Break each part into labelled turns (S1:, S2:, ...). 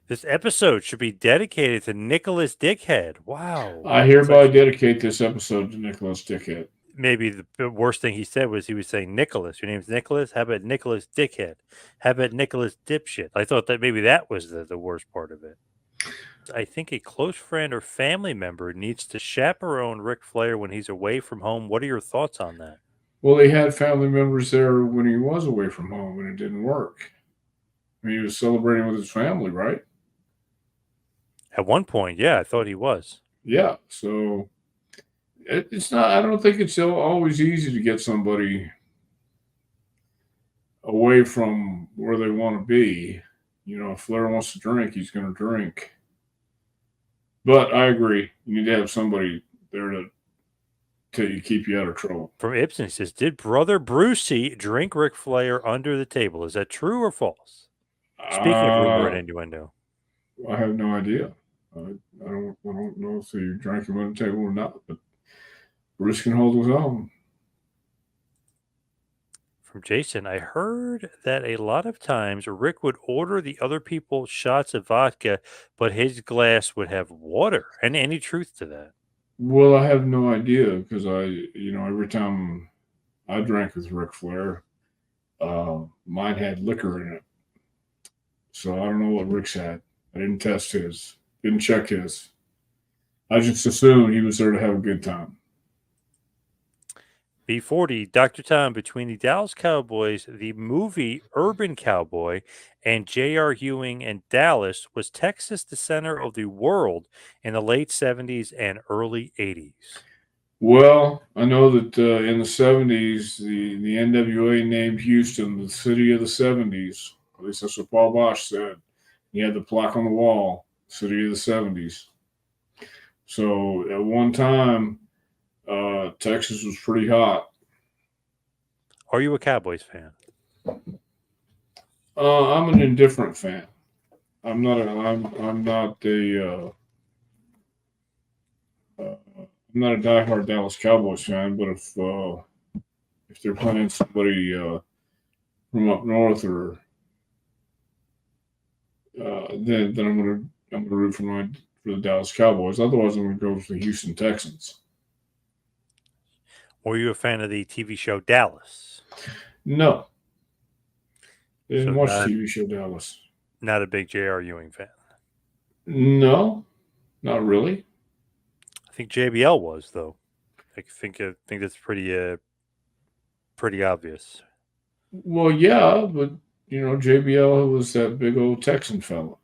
S1: This episode should be dedicated to Nicholas Dickhead. Wow.
S2: I
S1: It's like
S2: hereby dedicate this episode to Nicholas Dickhead.
S1: maybe the worst thing he said was he was saying, Nicholas, your name's Nicholas? How about Nicholas Dickhead? How about Nicholas Dipshit? I thought that maybe that was the worst part of it. I think a close friend or family member needs to chaperone Ric Flair when he's away from home. What are your thoughts on that?
S2: Well, he had family members there when he was away from home, and it didn't work. I mean, he was celebrating with his family, right?
S1: At one point, yeah, I thought he was.
S2: Yeah. So it's not. I don't think it's always easy to get somebody away from where they want to be. You know, if Flair wants to drink, he's going to drink. But I agree. You need to have somebody there to keep you out of trouble.
S1: From Ibsen, he says, did Brother Brucey drink Ric Flair under the table? Is that true or false? Speaking of rumor and
S2: Uh,
S1: innuendo.
S2: I have no idea. I don't know if he drank him on the table or not, but Bruce can hold his own.
S1: From Jason, I heard that a lot of times Rick would order the other people shots of vodka, but his glass would have water. And any truth to that?
S2: Well, I have no idea because every time I drank with Ric Flair, mine had liquor in it. So I don't know what Rick's had. I didn't test his, didn't check his. I just assumed he was there to have a good time.
S1: B40, Dr. Tom, between the Dallas Cowboys, the movie Urban Cowboy, and J.R. Ewing and Dallas, was Texas the center of the world in the late 70s and early 80s?
S2: Well, I know that in the 70s, the NWA named Houston the city of the 70s. At least that's what Paul Bosch said. He had the plaque on the wall, city of the 70s. So at one time, Texas was pretty hot.
S1: Are you a Cowboys fan?
S2: I'm an indifferent fan. I'm not I'm not a diehard Dallas Cowboys fan, but if they're playing somebody from up north, or then I'm gonna root for the Dallas Cowboys. Otherwise, I'm gonna go for the Houston Texans.
S1: Were you a fan of the TV show Dallas?
S2: No, I
S1: So
S2: didn't watch the
S1: not
S2: TV show Dallas.
S1: not a big J.R. Ewing fan.
S2: No, not really.
S1: I think JBL was though. I think that's pretty obvious.
S2: Well, yeah, but JBL was that big old Texan fella.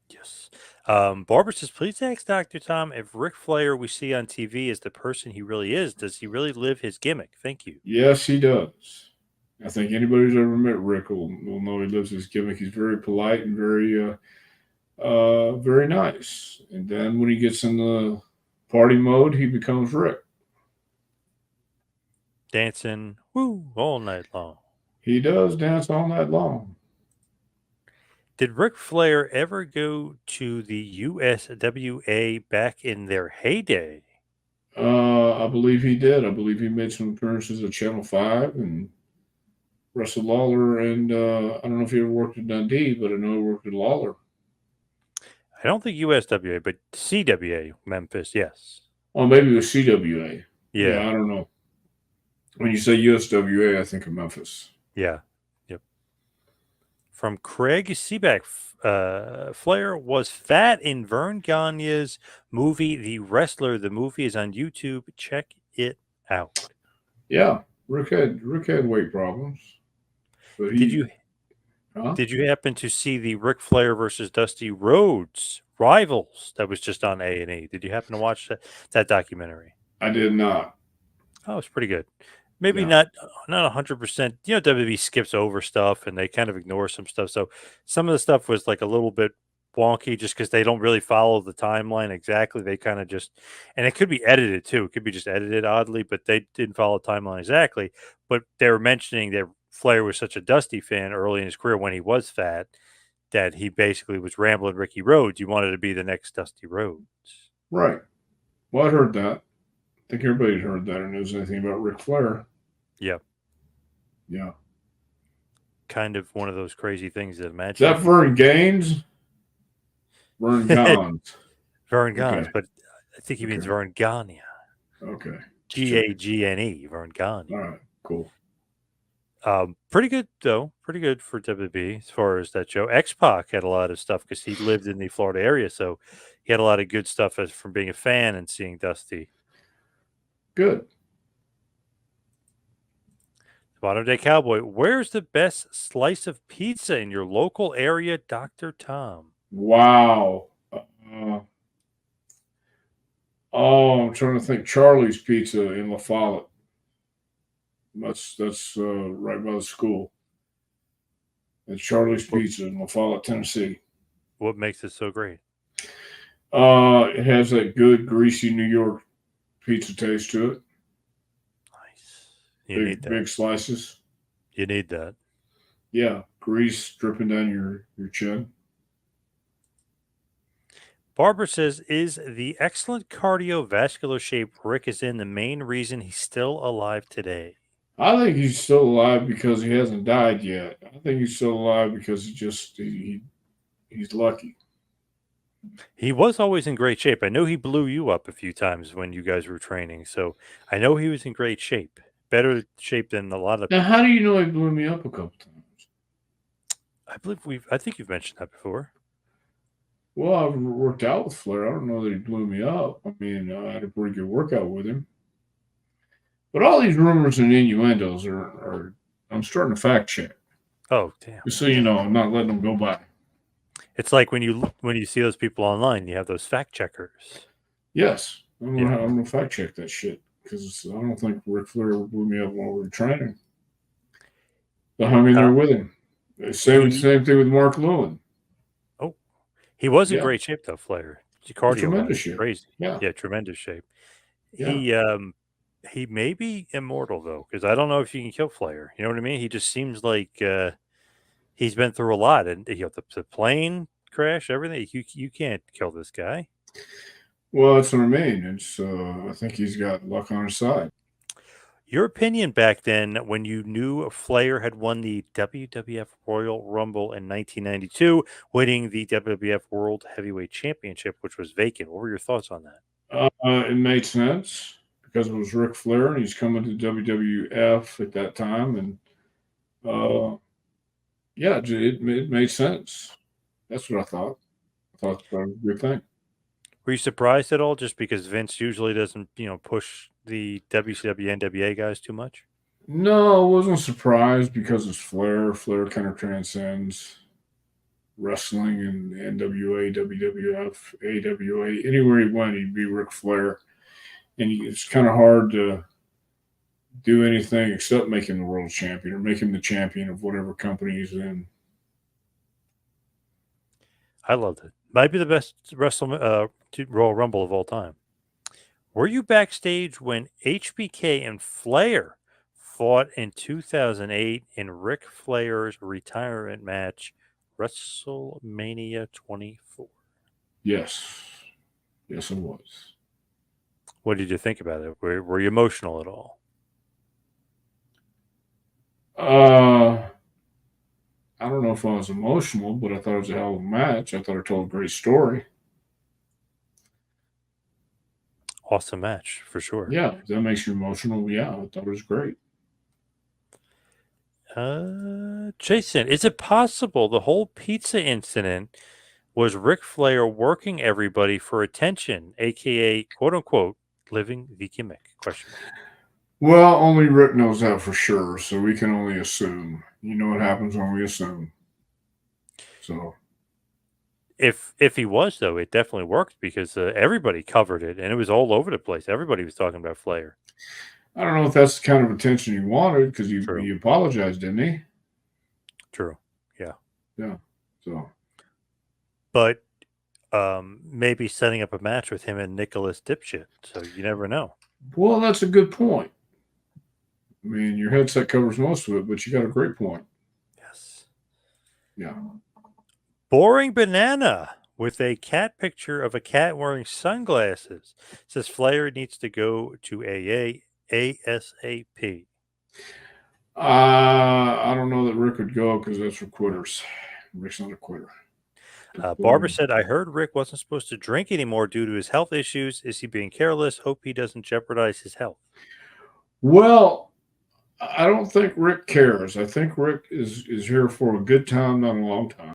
S1: Yes. Barbara says, please ask Dr. Tom if Ric Flair we see on TV is the person he really is. Does he really live his gimmick? Thank you.
S2: Yes, he does. I think anybody who's ever met Rick will know he lives his gimmick. He's very polite and very nice. And then when he gets in the party mode, he becomes Rick.
S1: Dancing, woo, all night long.
S2: He does dance all night long.
S1: Did Ric Flair ever go to the USWA back in their heyday?
S2: I believe he did. I believe he made some appearances at Channel 5 and wrestled Lawler. And I don't know if he ever worked at Dundee, but I know he worked at Lawler.
S1: I don't think USWA, but CWA, Memphis, yes.
S2: Oh, maybe it was CWA. Yeah,
S1: Yeah,
S2: I don't know. When you say USWA, I think of Memphis.
S1: yeah, yep. From Craig Seaback, Flair was fat in Vern Gagne's movie The Wrestler. The movie is on YouTube. Check it out.
S2: Yeah, Rick had weight problems, but
S1: Did
S2: he,
S1: you
S2: huh?
S1: did you happen to see the Ric Flair versus Dusty Rhodes Rivals that was just on A&E? Did you happen to watch that documentary?
S2: I did not.
S1: Oh, it's pretty good. Maybe
S2: Yeah,
S1: not 100%. You know, WWE skips over stuff and they kind of ignore some stuff. So some of the stuff was like a little bit wonky just because they don't really follow the timeline exactly. They kind of just, and it could be edited too. It could be just edited oddly, but they didn't follow the timeline exactly. But they were mentioning that Flair was such a Dusty fan early in his career when he was fat that he basically was rambling Ricky Rhodes. You wanted to be the next Dusty Rhodes.
S2: right. Well, I heard that. I think everybody heard that or knows anything about Ric Flair.
S1: Yeah,
S2: Yeah.
S1: kind of one of those crazy things that
S2: Is that
S1: imagine.
S2: Vern Gaines? Vern Gons.
S1: Vern
S2: Okay.
S1: Gons, but I think he means
S2: Okay.
S1: Vern Gagne.
S2: Okay. Just checking.
S1: Gagne, Vern Gagne.
S2: All right. Cool.
S1: Pretty good though. Pretty good for WWE as far as that show. X Pac had a lot of stuff because he lived in the Florida area, so he had a lot of good stuff from being a fan and seeing Dusty.
S2: Good.
S1: Modern day cowboy. Where's the best slice of pizza in your local area, Dr. Tom?
S2: Wow. I'm trying to think. Charlie's Pizza in La Follette. That's right by the school. It's Charlie's
S1: What,
S2: Pizza in La Follette, Tennessee.
S1: what makes it so great?
S2: It has that good greasy New York pizza taste to it.
S1: Nice. You need that.
S2: Big slices.
S1: You need that.
S2: Yeah, grease dripping down your chin.
S1: Barbara says, is the excellent cardiovascular shape Rick is in the main reason he's still alive today?
S2: I think he's still alive because he hasn't died yet. I think he's still alive because he's lucky.
S1: He was always in great shape. I know he blew you up a few times when you guys were training, so I know he was in great shape. Better shape than a lot of.
S2: Now, how do you know he blew me up a couple times?
S1: I think you've mentioned that before.
S2: Well, I've worked out with Flair. I don't know that he blew me up. I mean, I had a pretty good workout with him. But all these rumors and innuendos are I'm starting to fact check.
S1: Oh, damn.
S2: Just so you know, I'm not letting them go by.
S1: It's like when you see those people online, you have those fact checkers.
S2: Yes, I'm gonna fact check that shit because I don't think Ric Flair blew me up while we were training. I hung in there with him. Same thing with Mark Lewin.
S1: Oh, he was in great shape though, Flair. Cardio
S2: tremendous shape.
S1: Crazy.
S2: Yeah,
S1: Tremendous shape.
S2: Yeah.
S1: He may be immortal though, because I don't know if you can kill Flair. You know what I mean? He just seems like he's been through a lot, and the plane crash, everything. You can't kill this guy.
S2: Well, that's what I mean. It's I think he's got luck on his side.
S1: Your opinion back then, when you knew Flair had won the WWF Royal Rumble in 1992, winning the WWF World Heavyweight Championship, which was vacant. What were your thoughts on that?
S2: It made sense because it was Ric Flair and he's coming to WWF at that time, and yeah, it made sense. That's what I thought. I thought that was a good thing.
S1: Were you surprised at all, just because Vince usually doesn't, push the WCW NWA guys too much?
S2: No, I wasn't surprised because it's Flair. Flair kind of transcends wrestling and NWA, WWF, AWA. Anywhere he went, he'd be Ric Flair. And it's kind of hard to do anything except make him the world champion or make him the champion of whatever company he's in.
S1: I loved it. Might be the best Royal Rumble of all time. Were you backstage when HBK and Flair fought in 2008 in Ric Flair's retirement match, WrestleMania 24?
S2: Yes. Yes, it was.
S1: What did you think about it? Were you emotional at all?
S2: I don't know if I was emotional, but I thought it was a hell of a match. I thought it told a great story.
S1: Awesome match, for sure.
S2: Yeah, if that makes you emotional. Yeah, I thought it was great.
S1: Jason, is it possible the whole pizza incident was Ric Flair working everybody for attention, aka quote unquote living the gimmick? Question mark.
S2: Well, only Rick knows that for sure, so we can only assume. You know what happens when we assume. So,
S1: If he was though, it definitely worked because everybody covered it and it was all over the place. Everybody was talking about Flair.
S2: I don't know if that's the kind of attention he wanted because he
S1: True.
S2: apologized, didn't he?
S1: True. Yeah.
S2: Yeah. So,
S1: But maybe setting up a match with him and Nicholas Dipshit. So you never know.
S2: well, that's a good point. I mean, your headset covers most of it, but you got a great point.
S1: Yes.
S2: Yeah.
S1: Boring Banana with a cat picture of a cat wearing sunglasses says Flair needs to go to AA ASAP.
S2: I don't know that Rick would go because that's for quitters. Rick's not a quitter.
S1: Barbara said, I heard Rick wasn't supposed to drink anymore due to his health issues. Is he being careless? Hope he doesn't jeopardize his health.
S2: Well, I don't think Rick cares. I think Rick is here for a good time, not a long time.